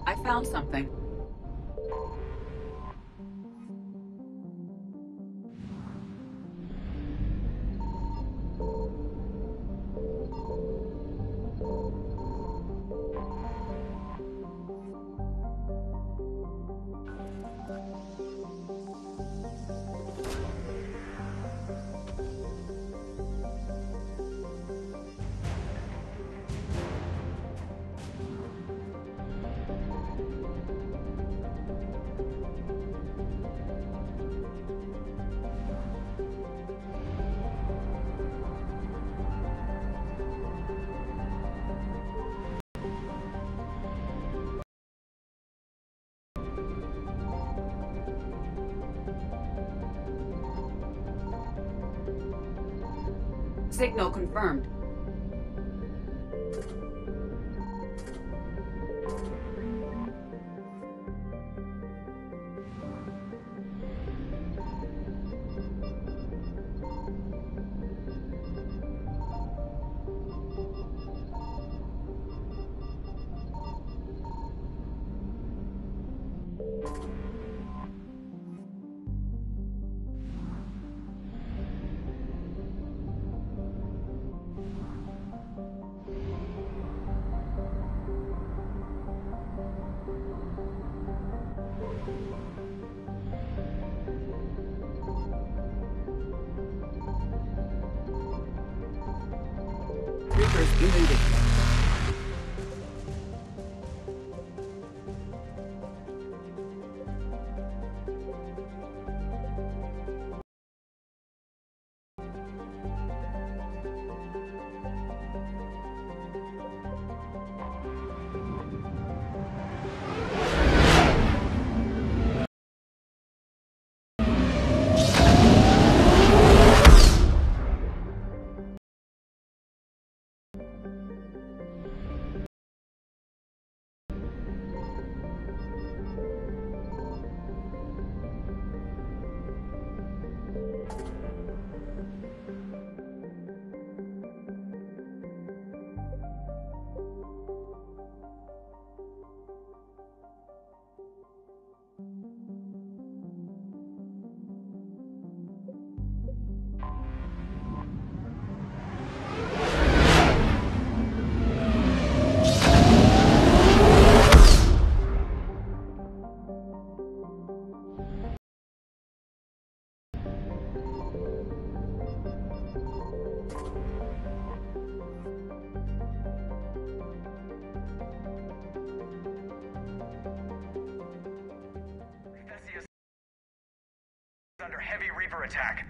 I found something. Signal confirmed. Reapers eluded. Thessia is under heavy Reaper attack.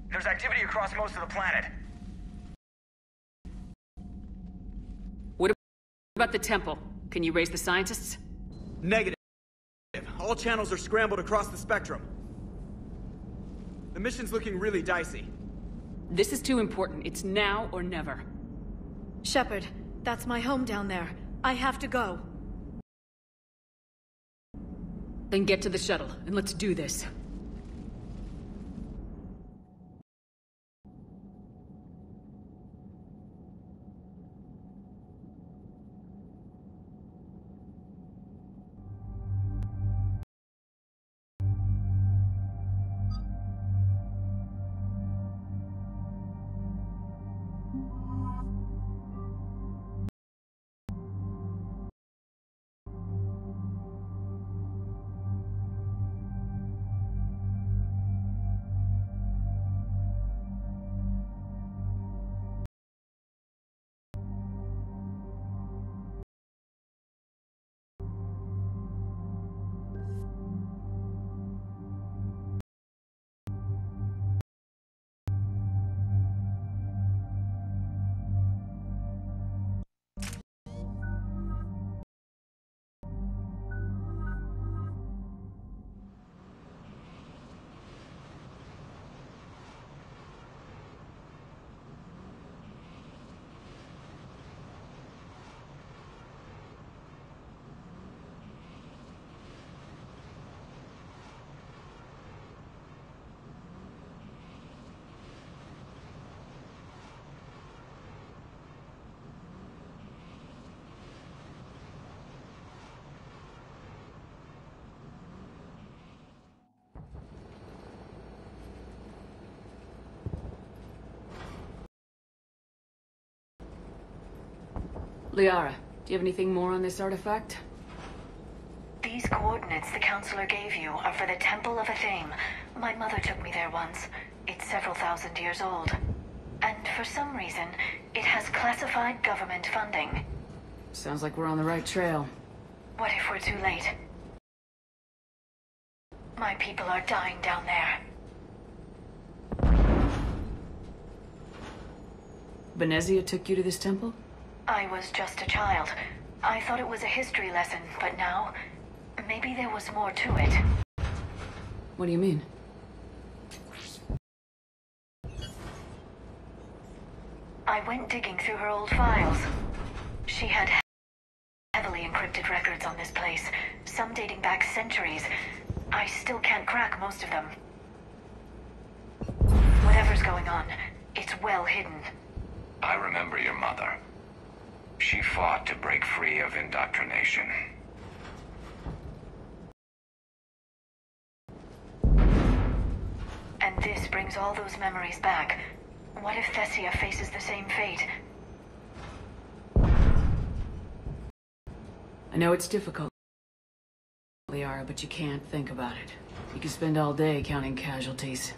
There's activity across most of the planet. What about the temple? Can you raise the scientists? Negative. All channels are scrambled across the spectrum. The mission's looking really dicey. This is too important. It's now or never. Shepard, that's my home down there. I have to go. Then get to the shuttle, and let's do this. Liara, do you have anything more on this artifact? These coordinates the counselor gave you are for the Temple of Athame. My mother took me there once. It's several thousand years old. And for some reason, it has classified government funding. Sounds like we're on the right trail. What if we're too late? My people are dying down there. Venezia took you to this temple? I was just a child. I thought it was a history lesson, but now, maybe there was more to it. What do you mean? I went digging through her old files. She had heavily encrypted records on this place, some dating back centuries. I still can't crack most of them. Whatever's going on, it's well hidden. I remember your mother. She fought to break free of indoctrination. And this brings all those memories back. What if Thessia faces the same fate? I know it's difficult, Liara, but you can't think about it. You can spend all day counting casualties.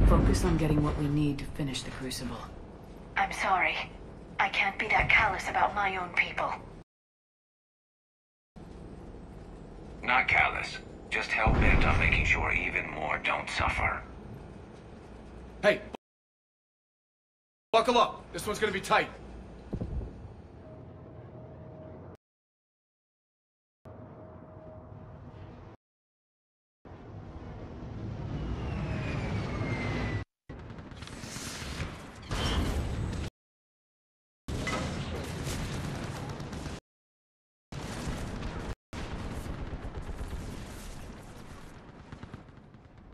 Focus on getting what we need to finish the Crucible. I'm sorry. I can't be that callous about my own people. Not callous. Just hell-bent on making sure even more don't suffer. Hey! Buckle up! This one's gonna be tight.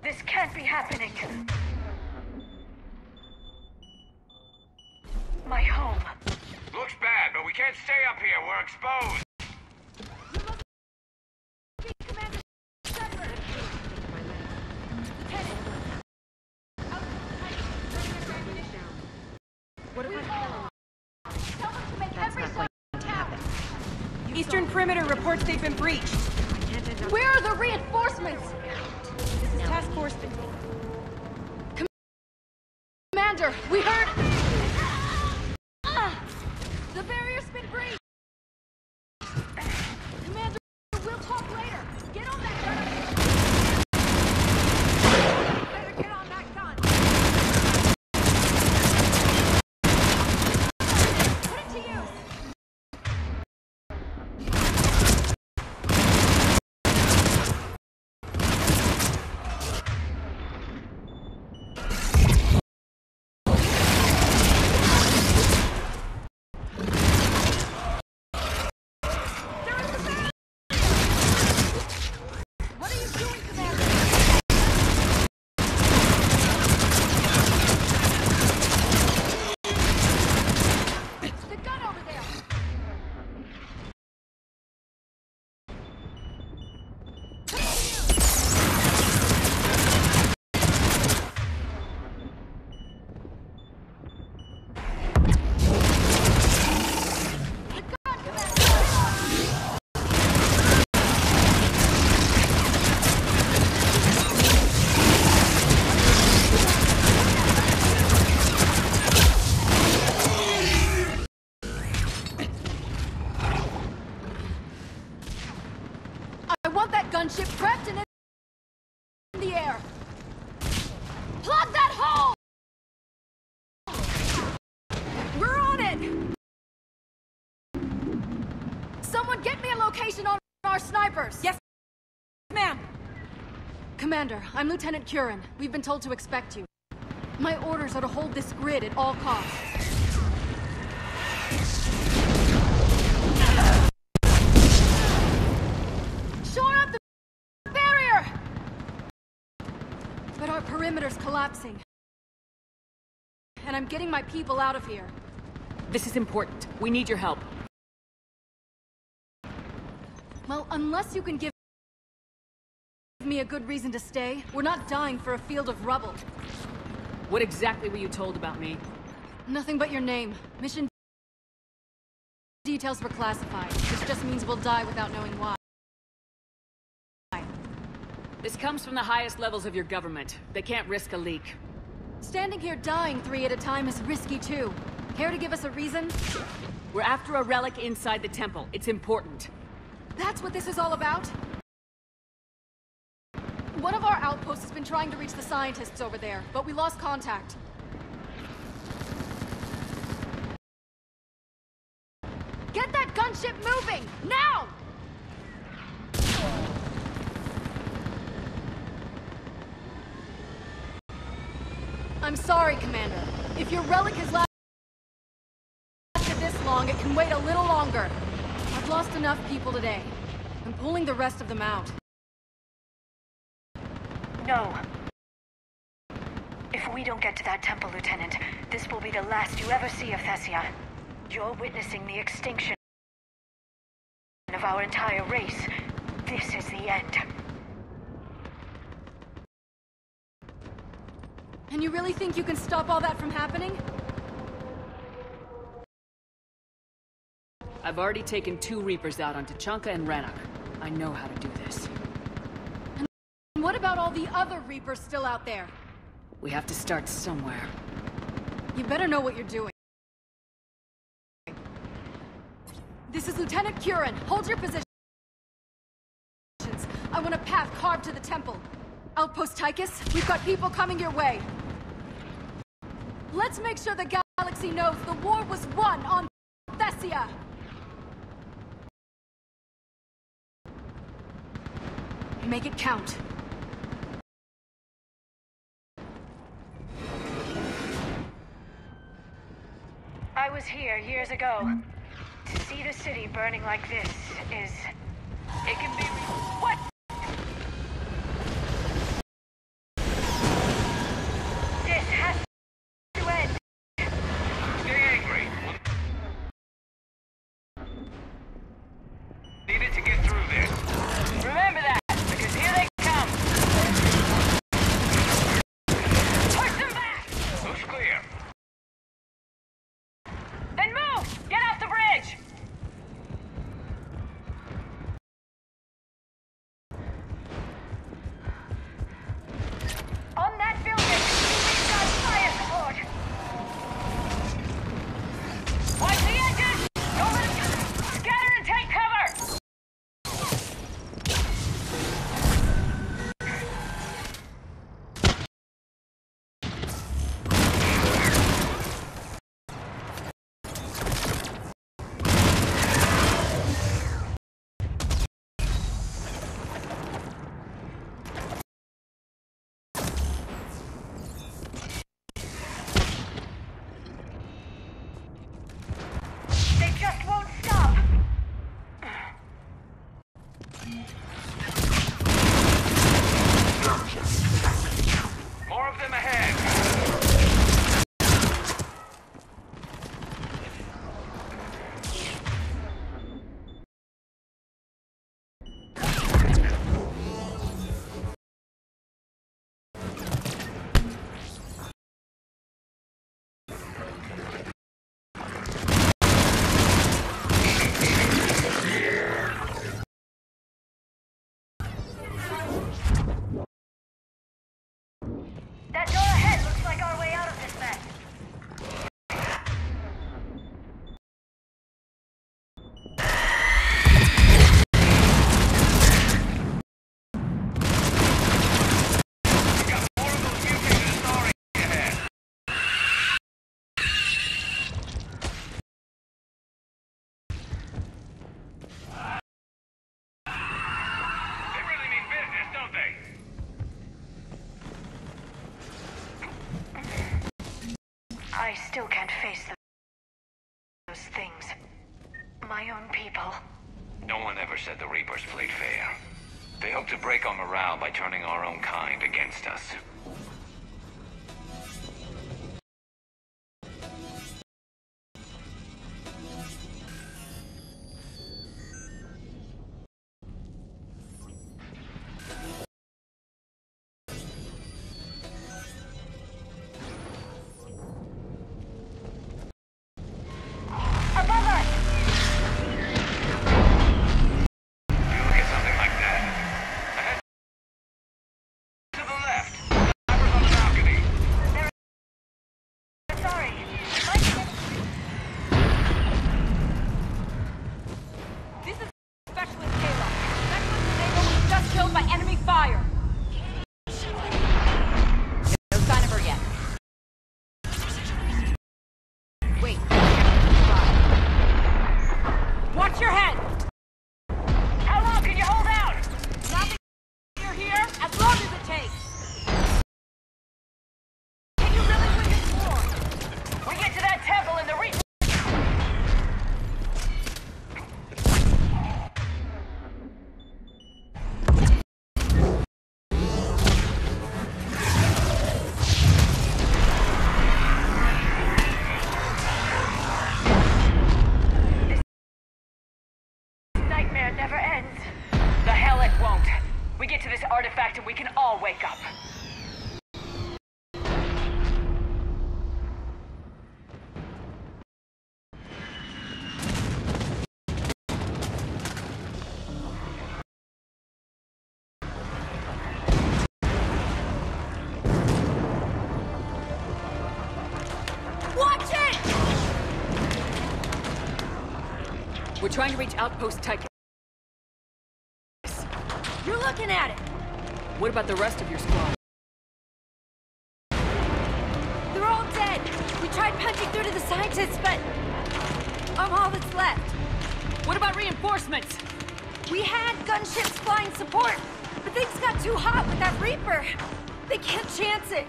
This can't be happening. My home. Looks bad, but we can't stay up here. We're exposed. Eastern perimeter reports they've been breached. Where are the reinforcements? This is Task Force. Commander, we heard... The barrier's been breached! Commander, we'll talk later! Get on that gun! Better get on that gun! Put it to use! Gunship prepped and in the air. Plug that hole! We're on it! Someone get me a location on our snipers! Yes, ma'am! Commander, I'm Lieutenant Curran. We've been told to expect you. My orders are to hold this grid at all costs. Shore up the barrier! But our perimeter's collapsing. And I'm getting my people out of here. This is important. We need your help. Well, unless you can give me a good reason to stay, we're not dying for a field of rubble. What exactly were you told about me? Nothing but your name. Mission details were classified, which just means we'll die without knowing why. This comes from the highest levels of your government. They can't risk a leak. Standing here dying 3 at a time is risky too. Care to give us a reason? We're after a relic inside the temple. It's important. That's what this is all about? One of our outposts has been trying to reach the scientists over there, but we lost contact. Get that gunship moving! Now! I'm sorry, Commander. If your relic has lasted this long, it can wait a little longer. I've lost enough people today. I'm pulling the rest of them out. No. If we don't get to that temple, Lieutenant, this will be the last you ever see of Thessia. You're witnessing the extinction of our entire race. This is the end. And you really think you can stop all that from happening? I've already taken 2 Reapers out on Tachanka and Rannoch. I know how to do this. And what about all the other Reapers still out there? We have to start somewhere. You better know what you're doing. This is Lieutenant Curran. Hold your positions. I want a path carved to the temple. Outpost Tychus, we've got people coming your way. Let's make sure the galaxy knows the war was won on Thessia. Make it count. I was here years ago. To see the city burning like this is... It can be... What? This has to end. Stay angry. Needed to get through this. Remember that, because here they come. Push them back! Looks clear. Then move! Get off the bridge! On that building, we've got fire support! Watch the edges! Don't let them... Scatter and take cover! They just won't stop! More of them ahead. That door ahead looks like our way out of this mess. More of those mutated authority ahead. They really mean business, don't they? I still can't face those things. My own people. No one ever said the Reapers played fair. They hope to break our morale by turning our own kind against us. Above us! sorry. This is Specialist Kayla. Specialist Kayla was just killed by enemy fire. No sign of her yet. Wait. Watch your head! How long can you hold out? Nothing. You're here as long as it takes. Can you really win this war? We get to that temple in the Nightmare never ends. The hell it won't. We get to this artifact and we can all wake up. Watch it! We're trying to reach Outpost Tychus. You're looking at it! What about the rest of your squad? They're all dead! We tried punching through to the scientists, but I'm all that's left. What about reinforcements? We had gunships flying support, but things got too hot with that Reaper. They can't chance it.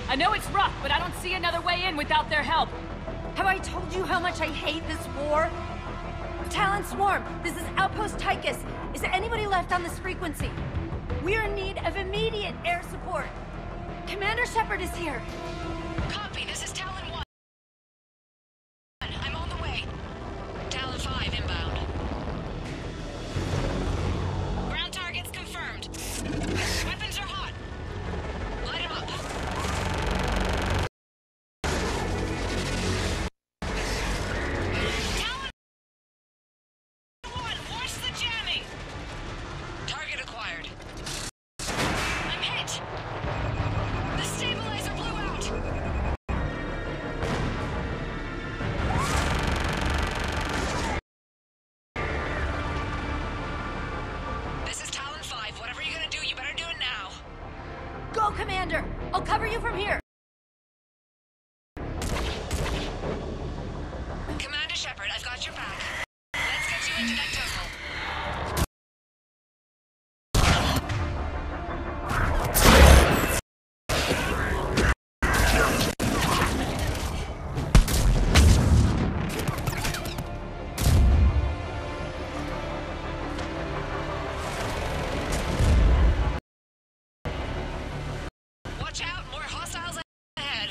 I know it's rough, but I don't see another way in without their help. Have I told you how much I hate this war? Talon Swarm, this is Outpost Tychus. Is there anybody left on this frequency? We're in need of immediate air support. Commander Shepard is here. Copy, this is Talon 1. I'm on the way. Talon 5 inbound. Ground targets confirmed. Weapons are hot. Light 'em up. Talon 1, watch the jamming! Target acquired. I'm hit! The stabilizer blew out! This is Talon 5. Whatever you're gonna do, you better do it now. Go, Commander! I'll cover you from here. Commander Shepard, I've got your back. Let's get you into that tunnel. Watch out, more hostiles ahead.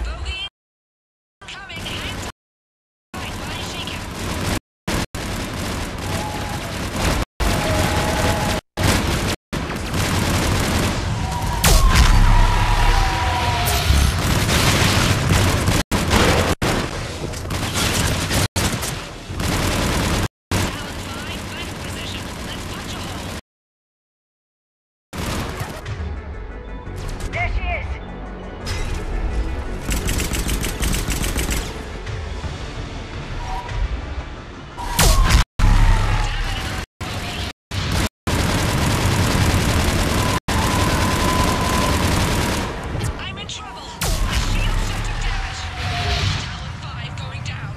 Bogey coming, hang tight, body shaking. Talon 5, back in position. Let's punch a hole. There she is. I'm in trouble. My shield shot took damage. Talon 5 going down.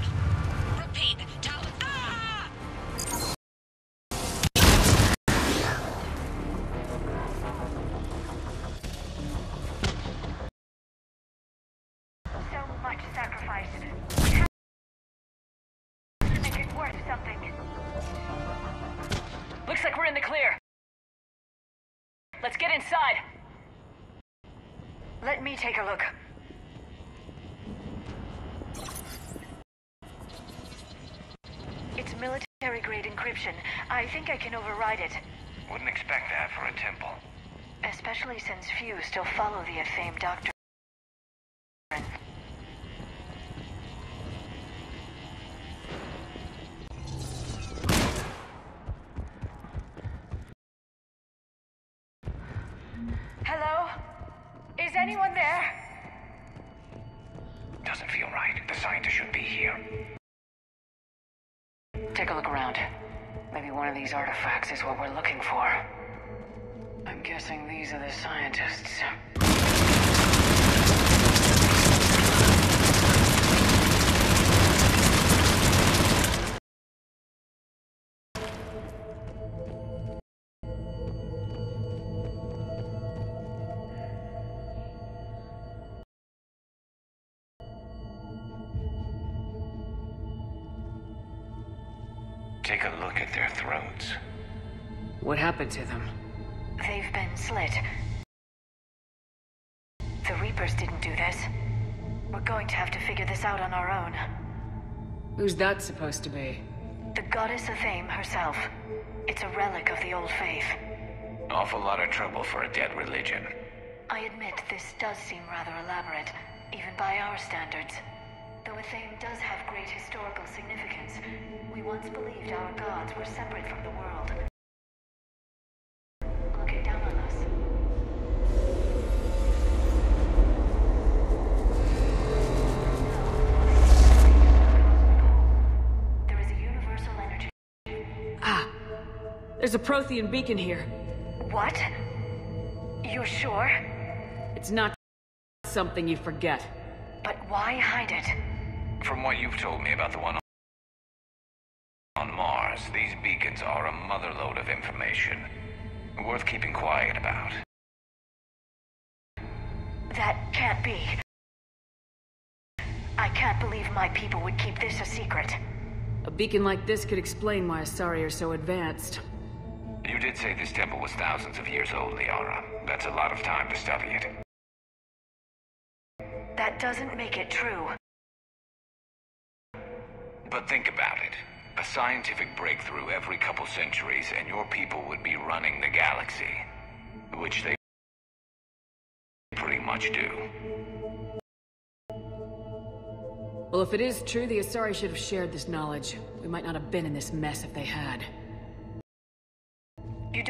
Repeat, Talon. Ah! So much sacrifice. Make it worth something. Looks like we're in the clear. Let's get inside. Let me take a look. It's military-grade encryption. I think I can override it. Wouldn't expect that for a temple. Especially since few still follow the famed doctrine. Hello? Is anyone there? Doesn't feel right. The scientist should be here. Take a look around. Maybe one of these artifacts is what we're looking for. I'm guessing these are the scientists. Take a look at their throats. What happened to them? They've been slit. The Reapers didn't do this. We're going to have to figure this out on our own. Who's that supposed to be? The goddess Athame herself. It's a relic of the old faith. Awful lot of trouble for a dead religion. I admit this does seem rather elaborate, even by our standards. Though Athame does have great historical significance, we once believed our gods were separate from the world. Looking down on us. There is a universal energy. Ah! There's a Prothean beacon here. What? You're sure? It's not something you forget. But why hide it? From what you've told me about the one on Mars, these beacons are a motherlode of information. Worth keeping quiet about. That can't be. I can't believe my people would keep this a secret. A beacon like this could explain why Asari are so advanced. You did say this temple was thousands of years old, Liara. That's a lot of time to study it. That doesn't make it true. But think about it. A scientific breakthrough every couple centuries and your people would be running the galaxy. Which they pretty much do. Well, if it is true, the Asari should have shared this knowledge. We might not have been in this mess if they had. You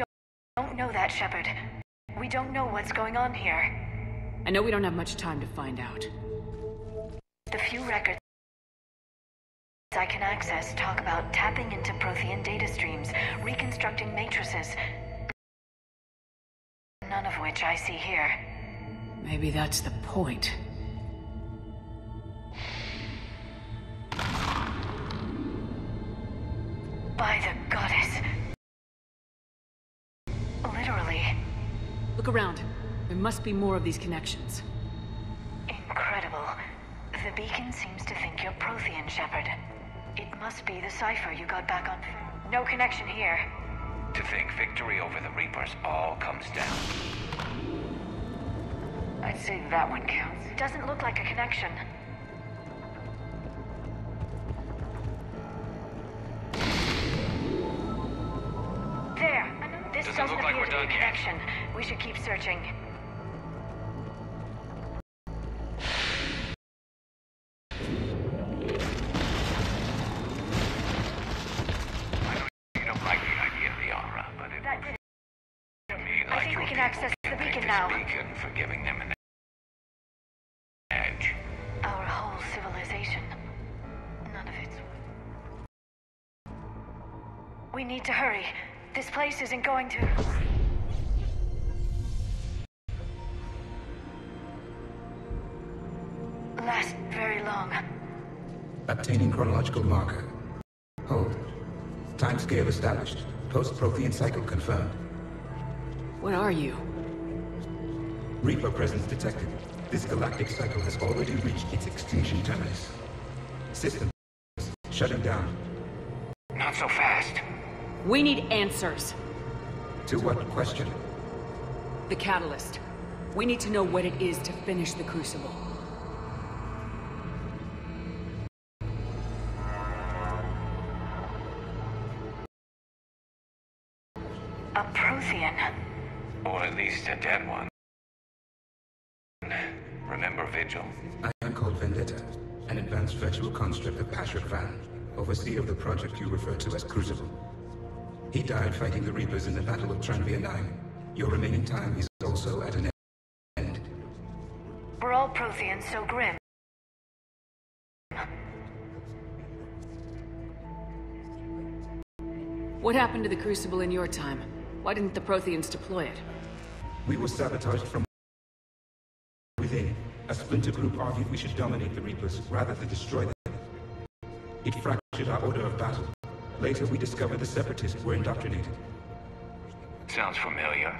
don't know that, Shepard. We don't know what's going on here. I know we don't have much time to find out. The few records I can access talk about tapping into Prothean data streams, reconstructing matrices. None of which I see here. Maybe that's the point. By the goddess. Literally. Look around. There must be more of these connections. Incredible. The beacon seems to think you're Prothean, Shepard. It must be the cipher you got back on. No connection here. To think victory over the Reapers all comes down. I'd say that one counts. Doesn't look like a connection. There. This Doesn't doesn't look like appear we're to be a done yet. connection. We should keep searching. You don't like the idea, Liara, but it That did to me I like think your we can people access the thank beacon this now. beacon for giving them an edge. Our whole civilization. None of it's... We need to hurry. This place isn't going to... last very long. Obtaining chronological marker. Hold. Timescale established. Post-Prothean cycle confirmed. What are you? Reaper presence detected. This galactic cycle has already reached its extinction terminus. Systems shutting down. Not so fast. We need answers. To what question? The catalyst. We need to know what it is to finish the Crucible. A Or at least a dead one. Remember Vigil? I am called Vendetta, an advanced virtual construct of Patrick Van, overseer of the project you refer to as Crucible. He died fighting the Reapers in the Battle of Tranvia 9. Your remaining time is also at an end. We're all Protheans so grim. What happened to the Crucible in your time? Why didn't the Protheans deploy it? We were sabotaged from within. A splinter group argued we should dominate the Reapers rather than destroy them. It fractured our order of battle. Later we discovered the Separatists were indoctrinated. Sounds familiar.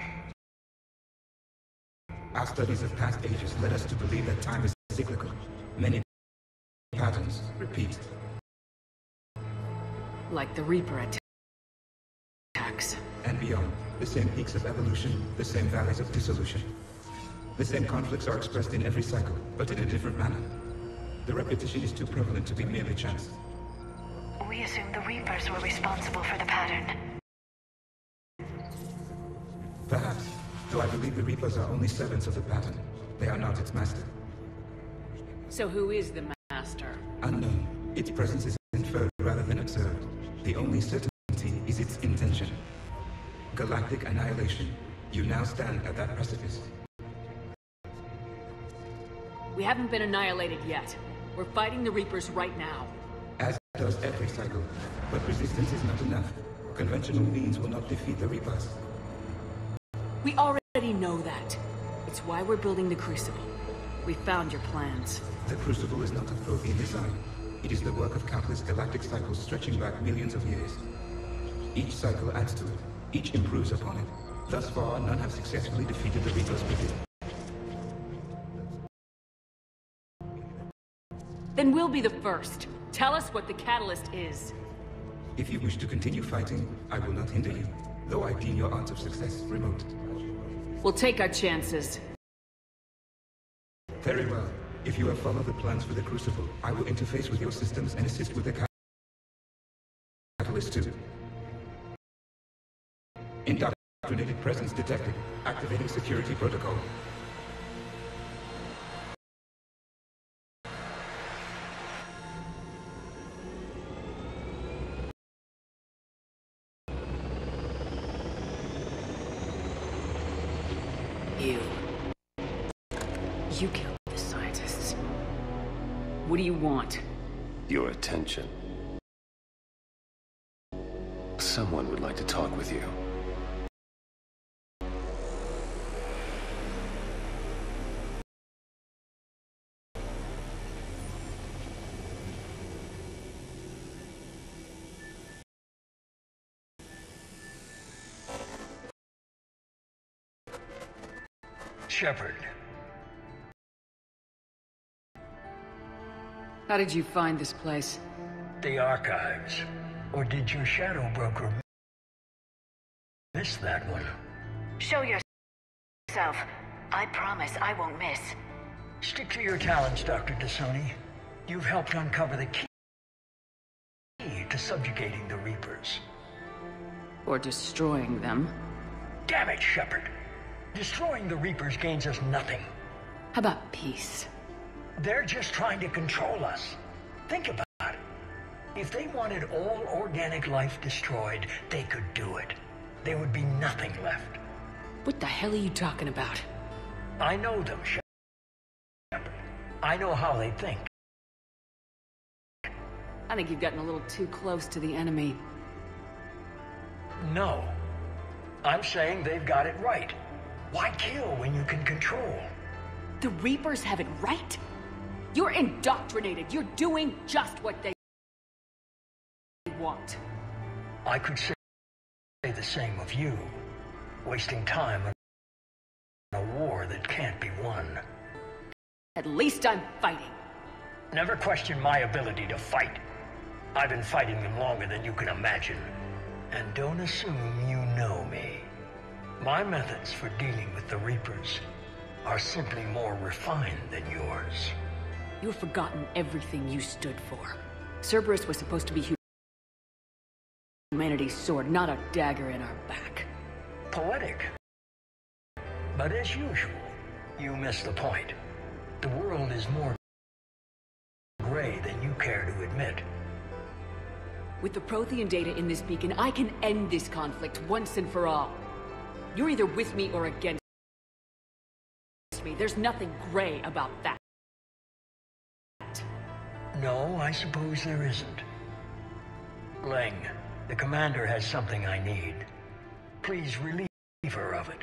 Our studies of past ages led us to believe that time is cyclical. Many patterns repeat. Like the Reaper attacks. And beyond, the same peaks of evolution, the same valleys of dissolution. The same conflicts are expressed in every cycle, but in a different manner. The repetition is too prevalent to be merely chance. We assumed the Reapers were responsible for the pattern. Perhaps, though I believe the Reapers are only servants of the pattern. They are not its master. So who is the master? Unknown. Its presence is inferred rather than observed. The only certainty is its intention. Galactic annihilation. You now stand at that precipice. We haven't been annihilated yet. We're fighting the Reapers right now. As does every cycle. But resistance is not enough. Conventional means will not defeat the Reapers. We already know that. It's why we're building the Crucible. We found your plans. The Crucible is not a Prothean design. It is the work of countless galactic cycles stretching back millions of years. Each cycle adds to it. Each improves upon it. Thus far, none have successfully defeated the Reapers within. Then we'll be the first. Tell us what the catalyst is. If you wish to continue fighting, I will not hinder you, though I deem your odds of success remote. We'll take our chances. Very well. If you have followed the plans for the Crucible, I will interface with your systems and assist with the catalyst too. Indoctrinated presence detected. Activating security protocol. You killed the scientists. What do you want? Your attention. Someone would like to talk with you. Shepard. How did you find this place? The archives. Or did your shadow broker miss that one? Show yourself. I promise I won't miss. Stick to your talents, Dr. D'Soni. You've helped uncover the key to subjugating the Reapers. Or destroying them. Damn it, Shepard. Destroying the Reapers gains us nothing. How about peace? They're just trying to control us. Think about it. If they wanted all organic life destroyed, they could do it. There would be nothing left. What the hell are you talking about? I know them, Shepard. I know how they think. I think you've gotten a little too close to the enemy. No. I'm saying they've got it right. Why kill when you can control? The Reapers have it right? You're indoctrinated. You're doing just what they want. I could say the same of you. Wasting time on a war that can't be won. At least I'm fighting. Never question my ability to fight. I've been fighting them longer than you can imagine. And don't assume you know me. My methods for dealing with the Reapers are simply more refined than yours. You've forgotten everything you stood for. Cerberus was supposed to be humanity's sword, not a dagger in our back. Poetic. But as usual, you missed the point. The world is more gray than you care to admit. With the Prothean data in this beacon, I can end this conflict once and for all. You're either with me or against me. There's nothing gray about that. No, I suppose there isn't. Leng, the commander has something I need. Please relieve her of it.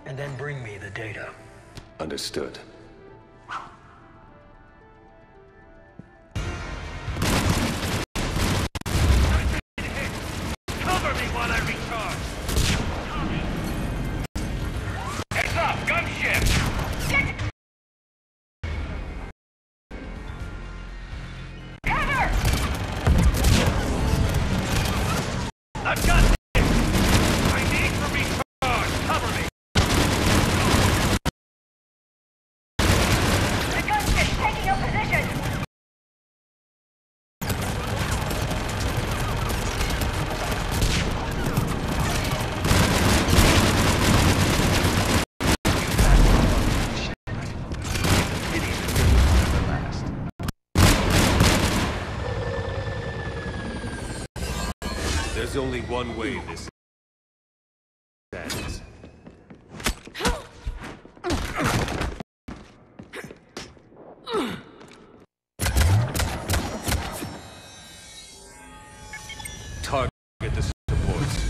And then bring me the data. Understood. Cover me while I recharge! Heads up! Gunship! Cover! I've got this! I need to recharge! Cover me! The gunship's taking your position! There's only one way this ends. Target the supports.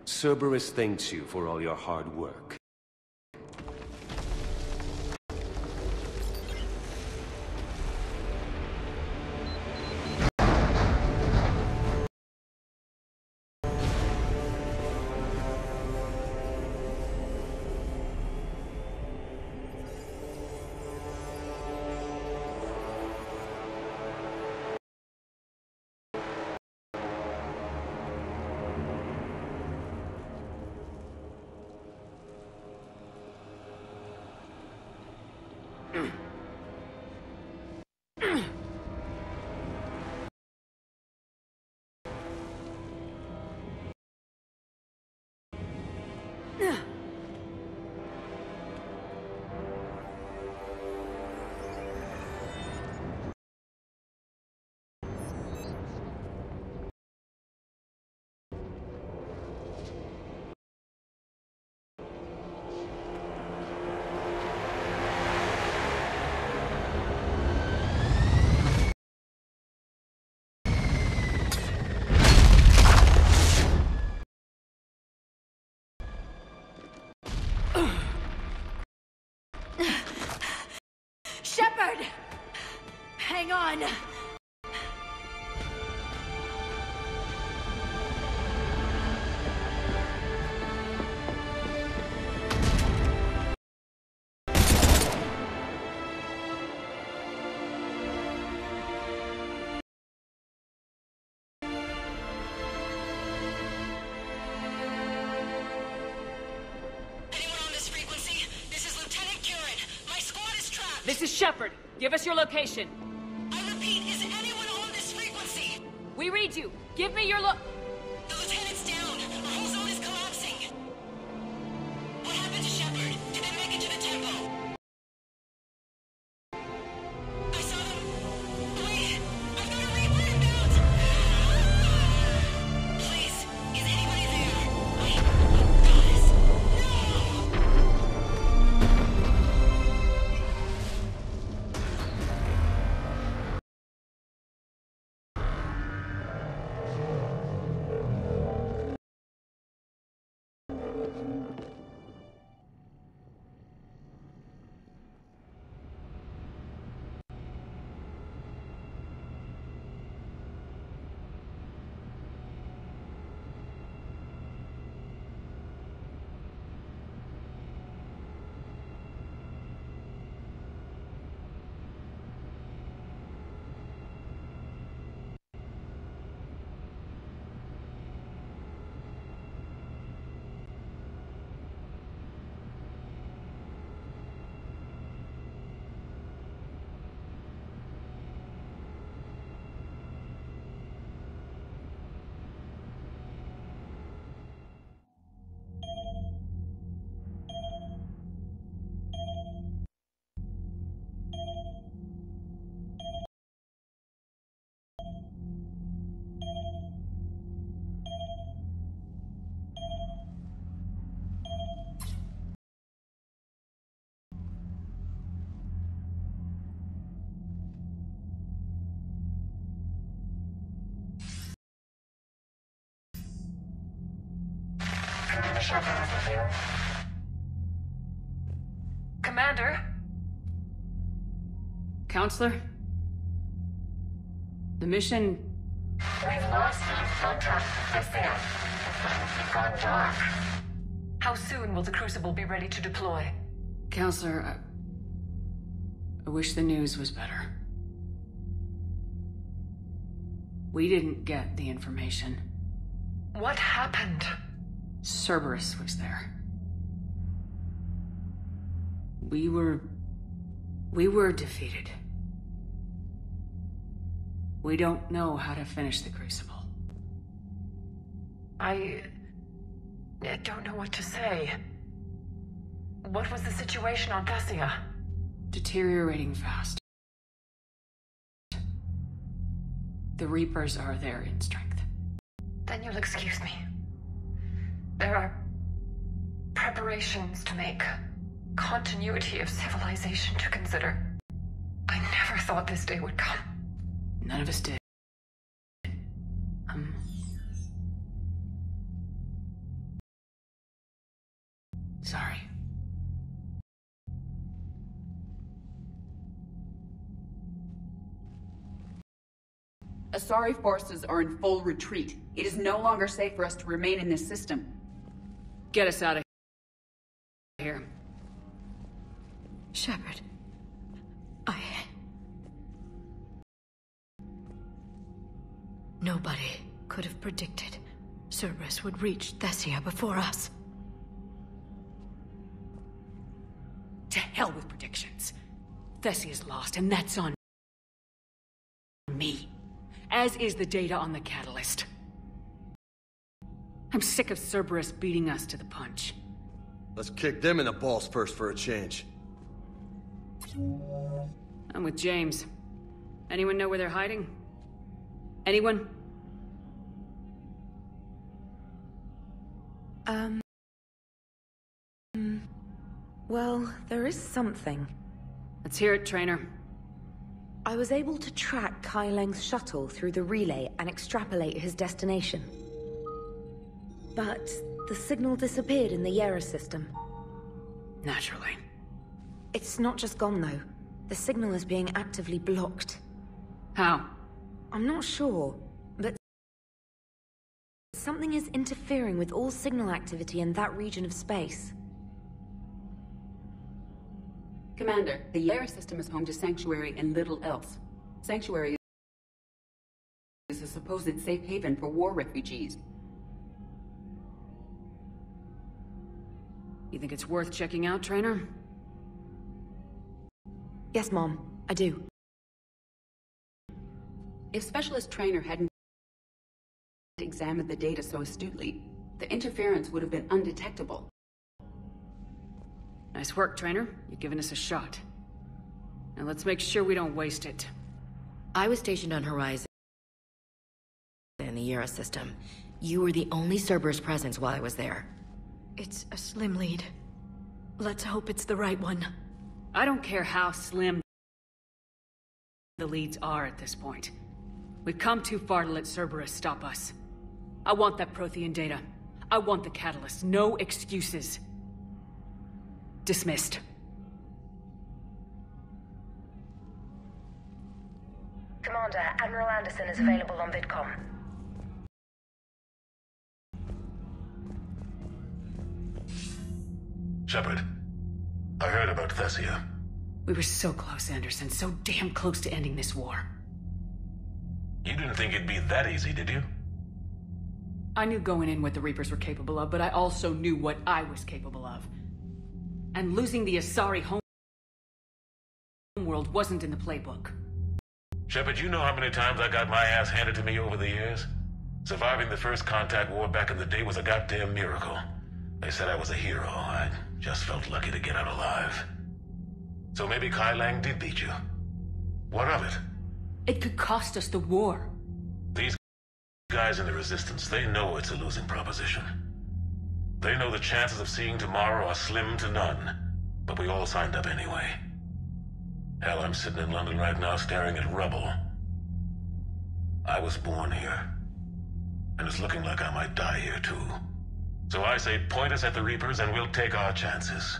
Cerberus thanks you for all your hard work. Shepard! Hang on! This is Shepard. Give us your location. I repeat, is anyone on this frequency? We read you. Give me your The lieutenant's down. Our whole zone is collapsing. What happened to Shepard? Did they make it to the tempo? I saw them. Wait, I've got a Reaper inbound. Please, is anybody there? Guys, no! Commander? Counselor? The mission... We've lost contact with Thessia. It's gone dark. How soon will the Crucible be ready to deploy? Counselor, I wish the news was better. We didn't get the information. What happened? Cerberus was there. We were defeated. We don't know how to finish the Crucible. I don't know what to say. What was the situation on Thessia? Deteriorating fast. The Reapers are there in strength. Then you'll excuse me. There are preparations to make, continuity of civilization to consider. I never thought this day would come. None of us did. Sorry. Asari forces are in full retreat. It is no longer safe for us to remain in this system. Get us out of here. Shepard. Nobody could have predicted Cerberus would reach Thessia before us. To hell with predictions. Thessia's lost, and that's on me. As is the data on the catalyst. I'm sick of Cerberus beating us to the punch. Let's kick them in the balls first for a change. I'm with James. Anyone know where they're hiding? Anyone? Well, there is something. Let's hear it, Trainer. I was able to track Kai Leng's shuttle through the relay and extrapolate his destination. But the signal disappeared in the Yera system. Naturally. It's not just gone, though. The signal is being actively blocked. How? I'm not sure, but something is interfering with all signal activity in that region of space. Commander, the Yera system is home to Sanctuary and little else. Sanctuary is a supposed safe haven for war refugees. You think it's worth checking out, Trainer? Yes, Mom, I do. If Specialist Trainer hadn't examined the data so astutely, the interference would have been undetectable. Nice work, Trainer. You've given us a shot. Now let's make sure we don't waste it. I was stationed on Horizon in the Yera system. You were the only Cerberus presence while I was there. It's a slim lead. Let's hope it's the right one. I don't care how slim the leads are at this point. We've come too far to let Cerberus stop us. I want that Prothean data. I want the catalyst. No excuses. Dismissed. Commander, Admiral Anderson is available on VidCom. Shepard, I heard about Thessia. We were so close, Anderson. So damn close to ending this war. You didn't think it'd be that easy, did you? I knew going in what the Reapers were capable of, but I also knew what I was capable of. And losing the Asari homeworld wasn't in the playbook. Shepard, you know how many times I got my ass handed to me over the years? Surviving the first contact war back in the day was a goddamn miracle. They said I was a hero. I just felt lucky to get out alive. So maybe Kai Lang did beat you. What of it? It could cost us the war. These guys in the Resistance, they know it's a losing proposition. They know the chances of seeing tomorrow are slim to none. But we all signed up anyway. Hell, I'm sitting in London right now staring at rubble. I was born here. And it's looking like I might die here too. So I say point us at the Reapers and we'll take our chances.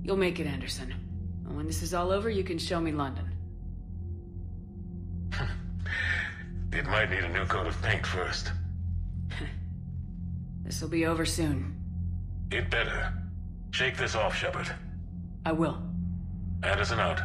You'll make it, Anderson. And when this is all over, you can show me London. It might need a new coat of paint first. This'll be over soon. It better. Shake this off, Shepard. I will. Anderson out.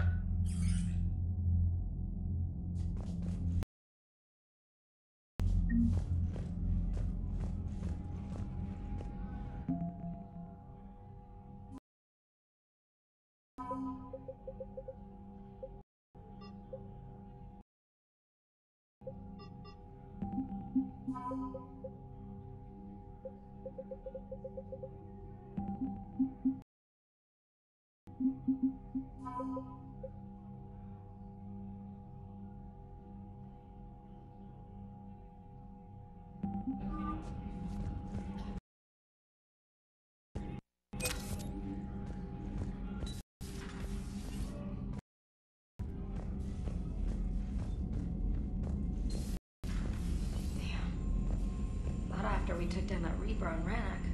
After we took down that Reaper on Rannoch.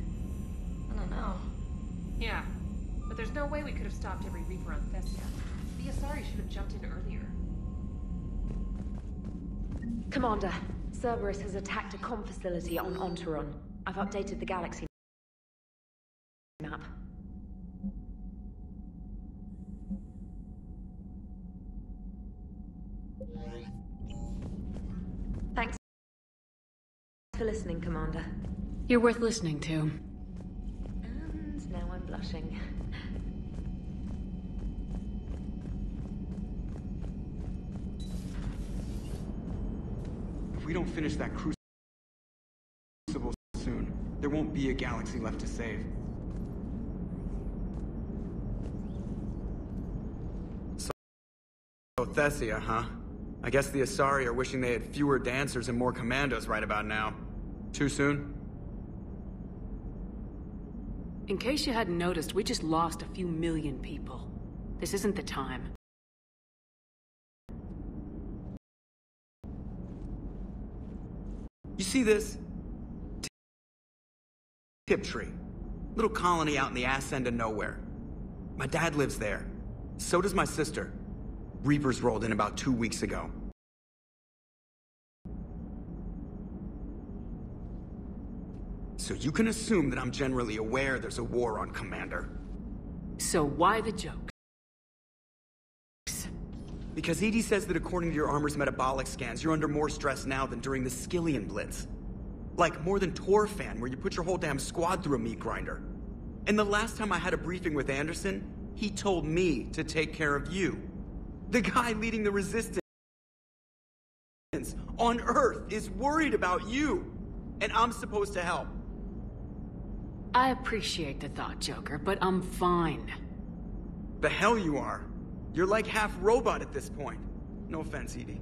I don't know. Yeah, but there's no way we could have stopped every Reaper on Thessia. The Asari should have jumped in earlier. Commander, Cerberus has attacked a comm facility on Ontaron. I've updated the galaxy map. Thanks for listening, Commander. You're worth listening to. And now I'm blushing. If we don't finish that crucible soon, there won't be a galaxy left to save. So Thessia, huh? I guess the Asari are wishing they had fewer dancers and more commandos right about now. Too soon? In case you hadn't noticed, we just lost a few million people. This isn't the time. You see this? Tiptree. Little colony out in the ass end of nowhere. My dad lives there. So does my sister. Reapers rolled in about 2 weeks ago. So you can assume that I'm generally aware there's a war on, Commander. So why the joke? Because EDI says that according to your armor's metabolic scans, you're under more stress now than during the Skillian Blitz. Like more than Torfan, where you put your whole damn squad through a meat grinder. And the last time I had a briefing with Anderson, he told me to take care of you. The guy leading the resistance on Earth is worried about you. And I'm supposed to help. I appreciate the thought, Joker, but I'm fine. The hell you are. You're like half robot at this point. No offense, EDI.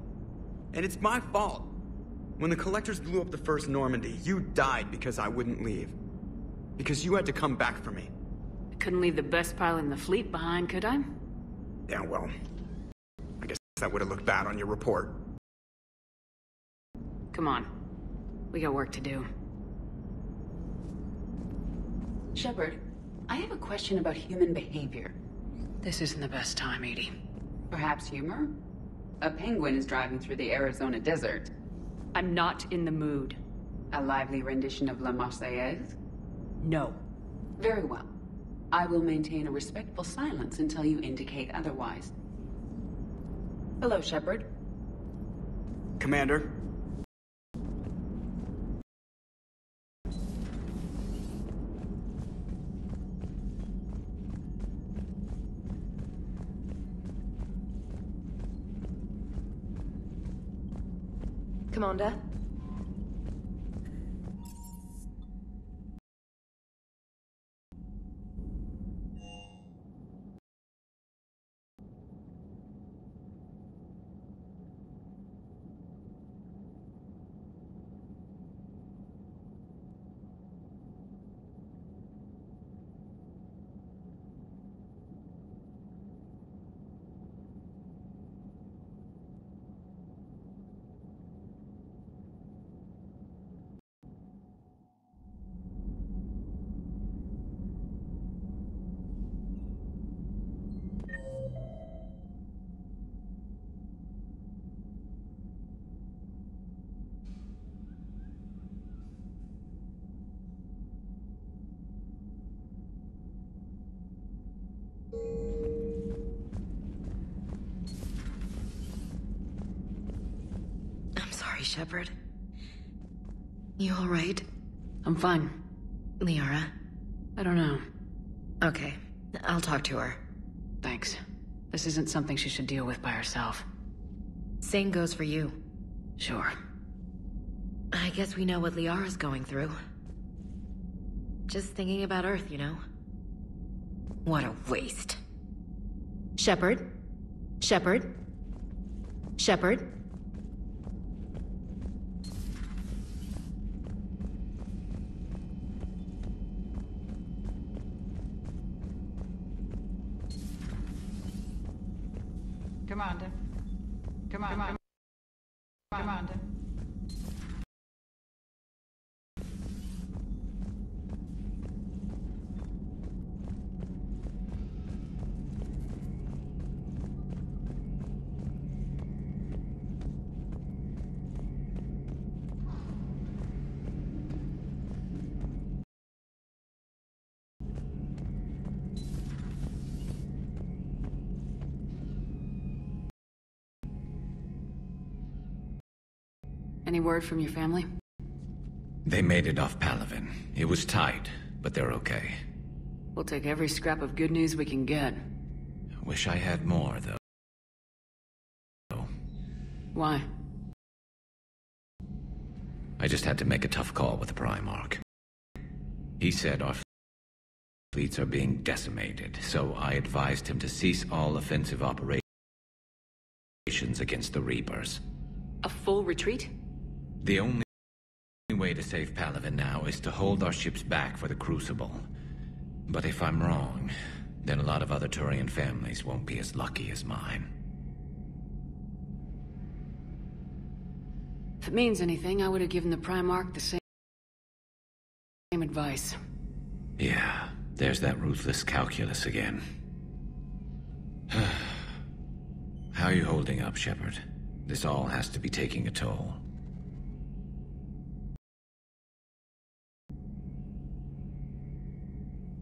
And it's my fault. When the Collectors blew up the first Normandy, you died because I wouldn't leave. Because you had to come back for me. I couldn't leave the best pilot in the fleet behind, could I? Yeah, well, I guess that would have looked bad on your report. Come on. We got work to do. Shepard, I have a question about human behavior. This isn't the best time, EDI. Perhaps humor? A penguin is driving through the Arizona desert. I'm not in the mood. A lively rendition of La Marseillaise? No. Very well. I will maintain a respectful silence until you indicate otherwise. Hello, Shepard. Commander. Commander? Shepard. You alright? I'm fine. Liara? I don't know. Okay, I'll talk to her. Thanks. This isn't something she should deal with by herself. Same goes for you. Sure. I guess we know what Liara's going through. Just thinking about Earth, you know? What a waste. Shepard? Shepard? Shepard? Commander. Commander. Commander. Any word from your family? They made it off Palaven. It was tight, but they're okay. We'll take every scrap of good news we can get. Wish I had more, though. Why? I just had to make a tough call with the Primarch. He said our fleets are being decimated, so I advised him to cease all offensive operations against the Reapers. A full retreat? The only way to save Palaven now is to hold our ships back for the Crucible. But if I'm wrong, then a lot of other Turian families won't be as lucky as mine. If it means anything, I would have given the Primarch the same advice. Yeah, there's that ruthless calculus again. How are you holding up, Shepard? This all has to be taking a toll.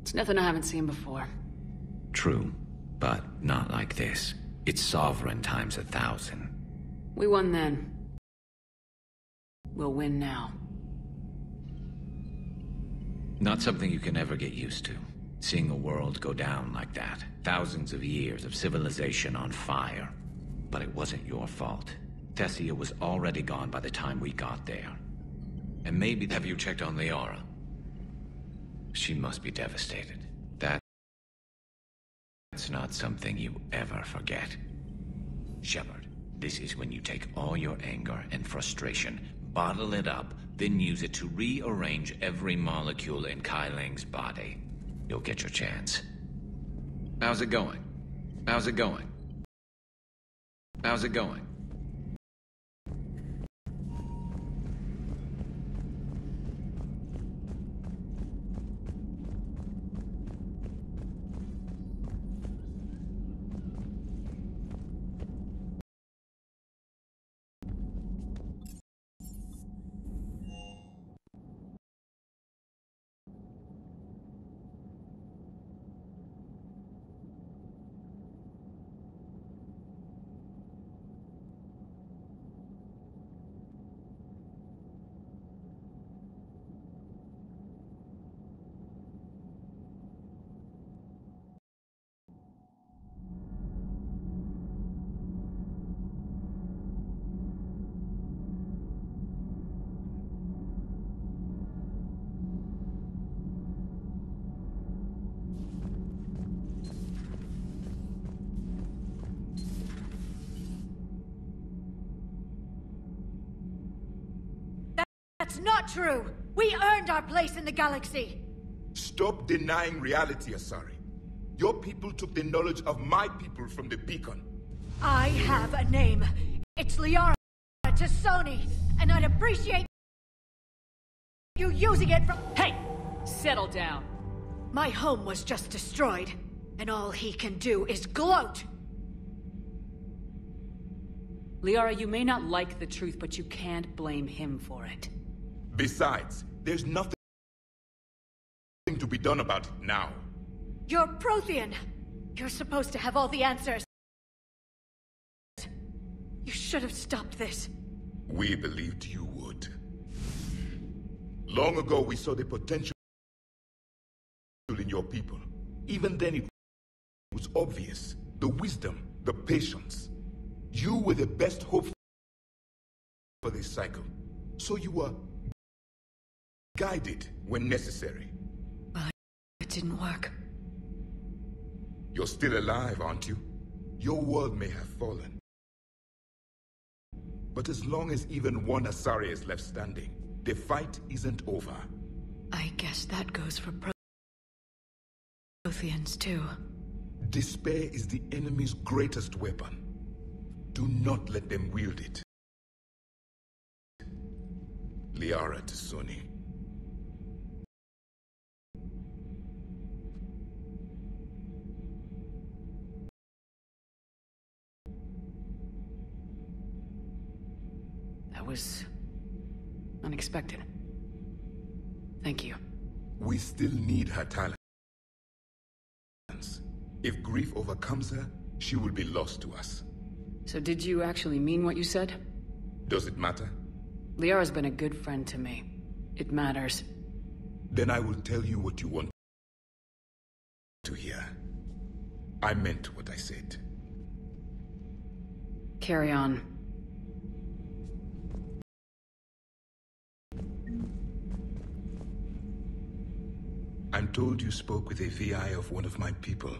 It's nothing I haven't seen before. True, but not like this. It's sovereign times 1,000. We won then. We'll win now. Not something you can ever get used to. Seeing a world go down like that. Thousands of years of civilization on fire. But it wasn't your fault. Thessia was already gone by the time we got there. And maybe... Have you checked on Liara? She must be devastated. That's not something you ever forget. Shepard, this is when you take all your anger and frustration, bottle it up, then use it to rearrange every molecule in Kai Ling's body. You'll get your chance. How's it going? How's it going? How's it going? That's not true! We earned our place in the galaxy! Stop denying reality, Asari. Your people took the knowledge of my people from the beacon. I have a name. It's Liara Tassoni, and I'd appreciate you using it for— Hey! Settle down. My home was just destroyed, and all he can do is gloat! Liara, you may not like the truth, but you can't blame him for it. Besides, there's nothing to be done about it now. You're Prothean. You're supposed to have all the answers. You should have stopped this. We believed you would. Long ago, we saw the potential in your people. Even then, it was obvious. The wisdom, the patience. You were the best hope for this cycle. So you were guided when necessary. Well, it didn't work. You're still alive, aren't you? Your world may have fallen. But as long as even one Asari is left standing, the fight isn't over. I guess that goes for Protheans too. Despair is the enemy's greatest weapon. Do not let them wield it. Liara to Sony. That was unexpected. Thank you. We still need her talents. If grief overcomes her, she will be lost to us. So did you actually mean what you said? Does it matter? Liara's been a good friend to me. It matters. Then I will tell you what you want to hear. I meant what I said. Carry on. I'm told you spoke with a VI of one of my people.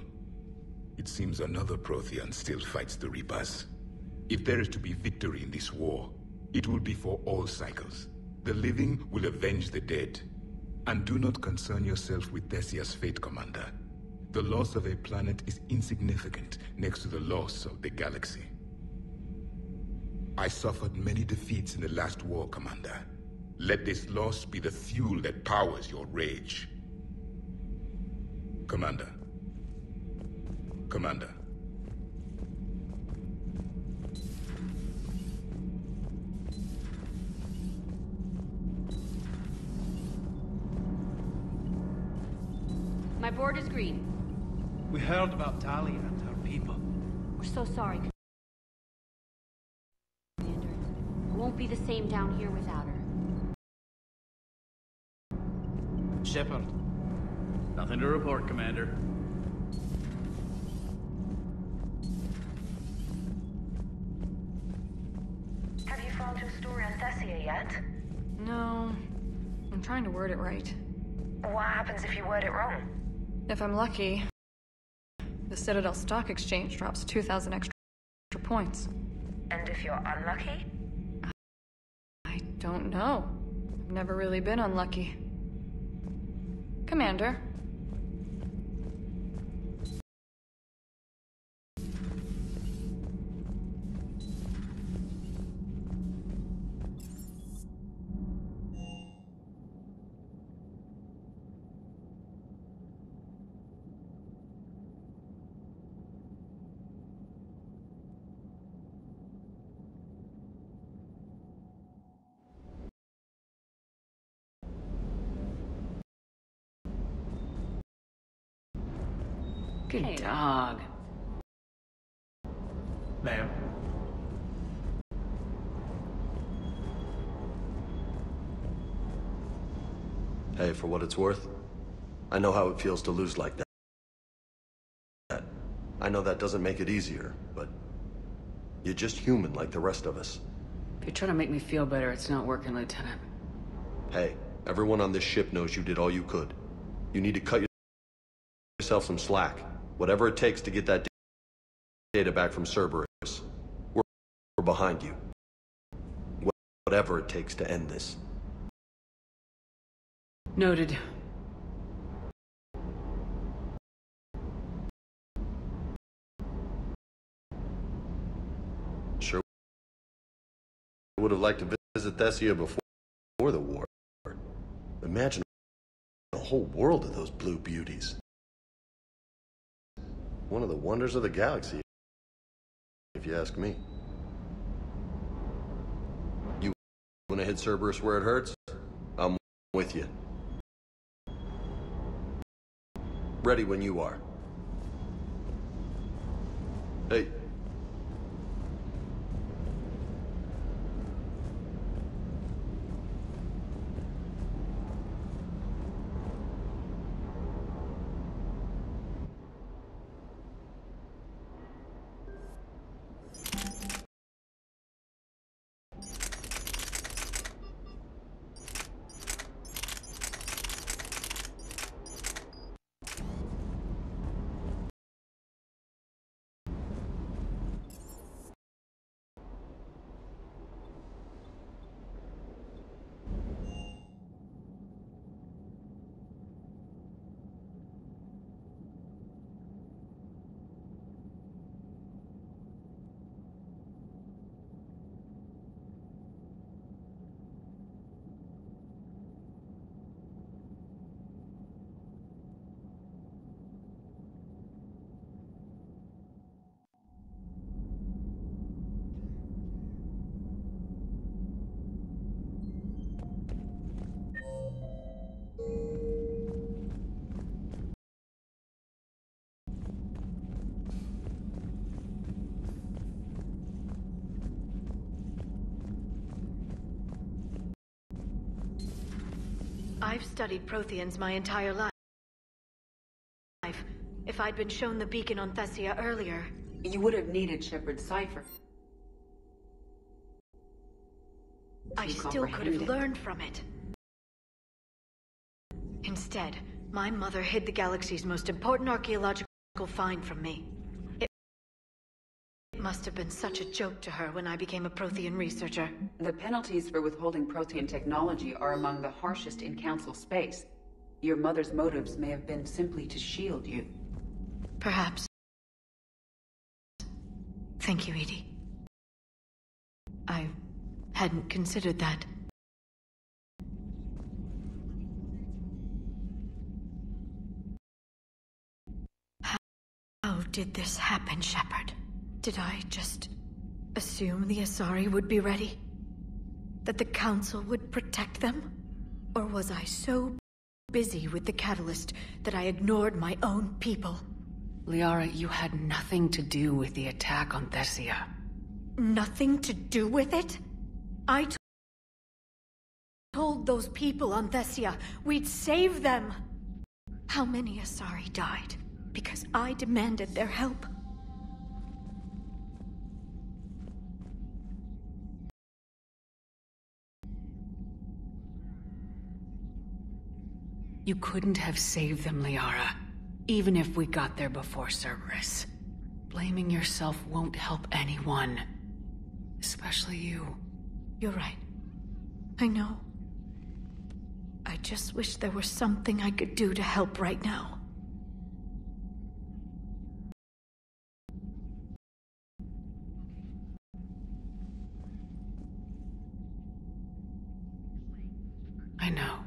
It seems another Prothean still fights the Reapers. If there is to be victory in this war, it will be for all cycles. The living will avenge the dead. And do not concern yourself with Thessia's fate, Commander. The loss of a planet is insignificant next to the loss of the galaxy. I suffered many defeats in the last war, Commander. Let this loss be the fuel that powers your rage. Commander. Commander. My board is green. We heard about Talia and her people. We're so sorry, Commander. It won't be the same down here without her. Shepard. Nothing to report, Commander. Have you found your story on Thessia yet? No. I'm trying to word it right. What happens if you word it wrong? If I'm lucky, the Citadel Stock Exchange drops 2,000 extra points. And if you're unlucky? I don't know. I've never really been unlucky. Commander. Good dog. Ma'am. Hey, for what it's worth, I know how it feels to lose like that. I know that doesn't make it easier, but you're just human like the rest of us. If you're trying to make me feel better, it's not working, Lieutenant. Hey, everyone on this ship knows you did all you could. You need to cut yourself some slack. Whatever it takes to get that data back from Cerberus. We're behind you. Whatever it takes to end this. Noted. Sure would have liked to visit Thessia before the war. Imagine a whole world of those blue beauties. One of the wonders of the galaxy, if you ask me. You want to hit Cerberus where it hurts? I'm with you. Ready when you are. Hey. I've studied Protheans my entire life. If I'd been shown the beacon on Thessia earlier... You would have needed Shepard's cipher. I still could have learned from it. Instead, my mother hid the galaxy's most important archaeological find from me. It must have been such a joke to her when I became a Prothean researcher. The penalties for withholding Prothean technology are among the harshest in Council space. Your mother's motives may have been simply to shield you. Perhaps. Thank you, Edie. I hadn't considered that. How did this happen, Shepard? Did I just assume the Asari would be ready? That the Council would protect them? Or was I so busy with the catalyst that I ignored my own people? Liara, you had nothing to do with the attack on Thessia. Nothing to do with it? I told those people on Thessia we'd save them. How many Asari died because I demanded their help? You couldn't have saved them, Liara. Even if we got there before Cerberus. Blaming yourself won't help anyone. Especially you. You're right. I know. I just wish there was something I could do to help right now. I know.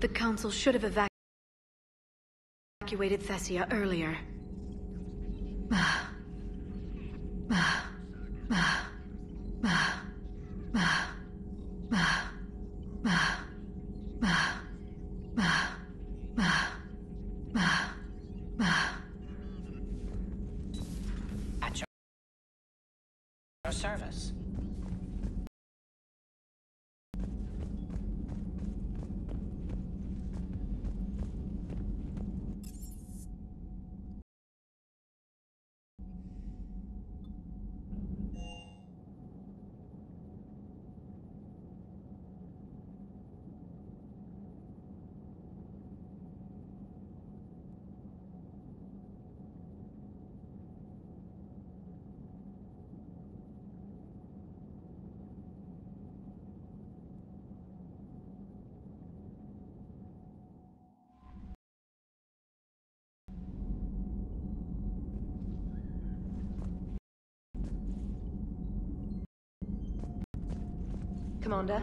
The Council should have evacuated Thessia earlier. At your service. Commander?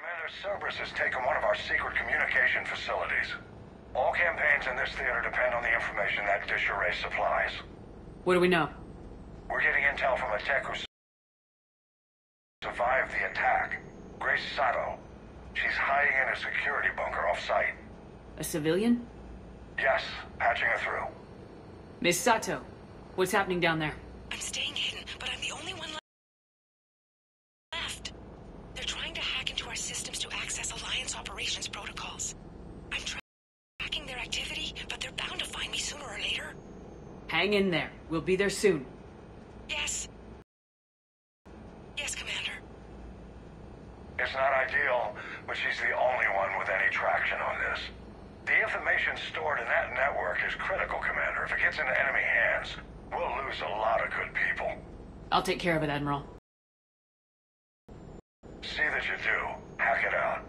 Commander, Cerberus has taken one of our secret communication facilities. All campaigns in this theater depend on the information that dish array supplies. What do we know? We're getting intel from a tech who survived the attack. Grace Sato. She's hiding in a security bunker off-site. A civilian? Yes, patching her through. Miss Sato, what's happening down there? I'm staying hidden, but I'm the only one left. They're trying to hack into our systems to access Alliance operations protocols. I'm tracking their activity, but they're bound to find me sooner or later. Hang in there. We'll be there soon. Yes. Yes, Commander. It's not ideal, but she's the only one with any traction on this. The information stored in that network is critical, Commander. If it gets into enemy hands, we'll lose a lot of good people. I'll take care of it, Admiral. See that you do. Hack it out.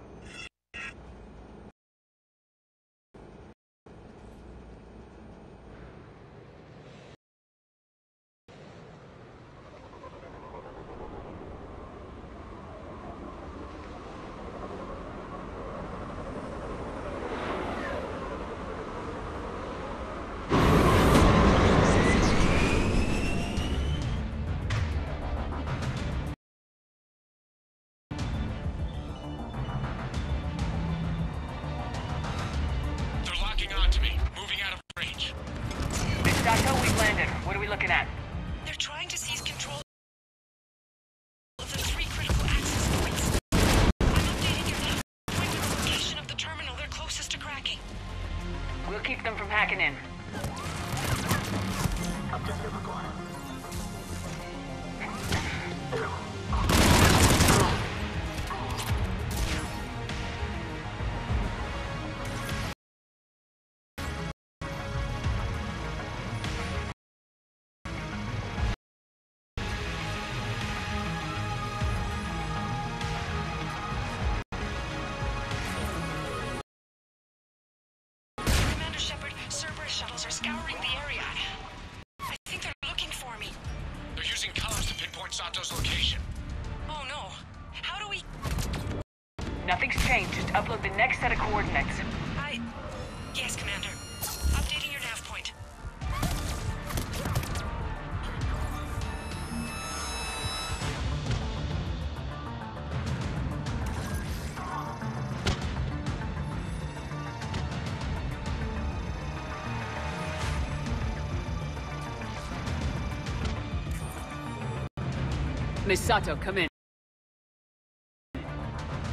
They're trying to seize control of the 3 critical access points. I'm updating your nav point with the location of the terminal they're closest to cracking. We'll keep them from hacking in. Objective acquired. Cerberus shuttles are scouring the area. I think they're looking for me. They're using colors to pinpoint Sato's location. Oh no. How do we... Nothing's changed. Just upload the next set of coordinates. Yes, Commander. Updating your nav point. Miss Sato, come in.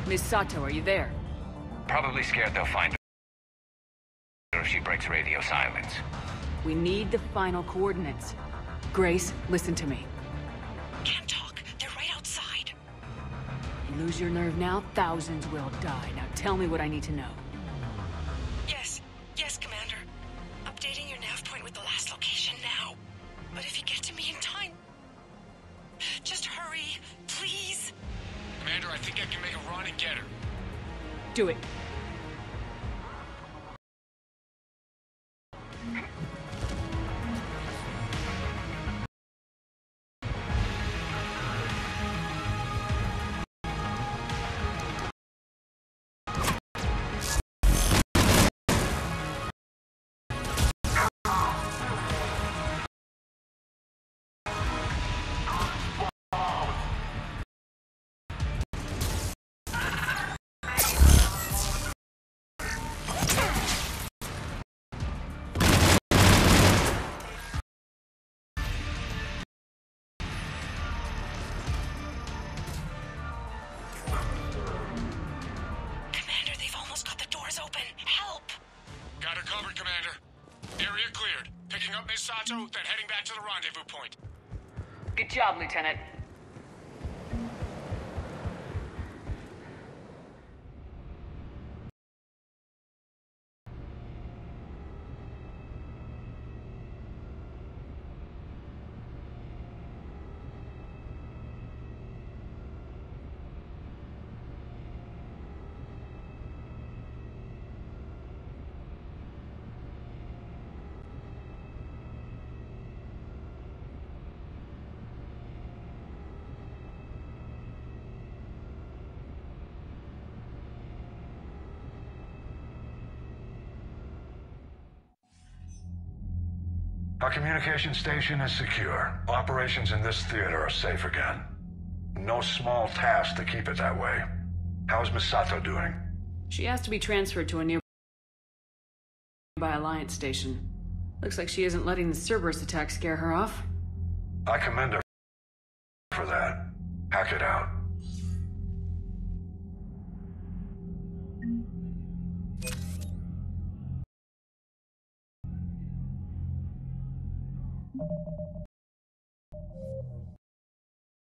Miss Sato, are you there? Probably scared they'll find her if she breaks radio silence. We need the final coordinates. Grace, listen to me. Can't talk. They're right outside. You lose your nerve now, thousands will die. Now tell me what I need to know. Yes. Yes, Commander. Updating your nav point with the last location now. But if you get to me in time... Just hurry, please. Commander, I think I can make a run and get her. Do it. Sato, then heading back to the rendezvous point. Good job, Lieutenant. Our communication station is secure. Operations in this theater are safe again. No small task to keep it that way. How is Misato doing? She has to be transferred to a nearby Alliance station. Looks like she isn't letting the Cerberus attack scare her off. I commend her for that. Hack it out.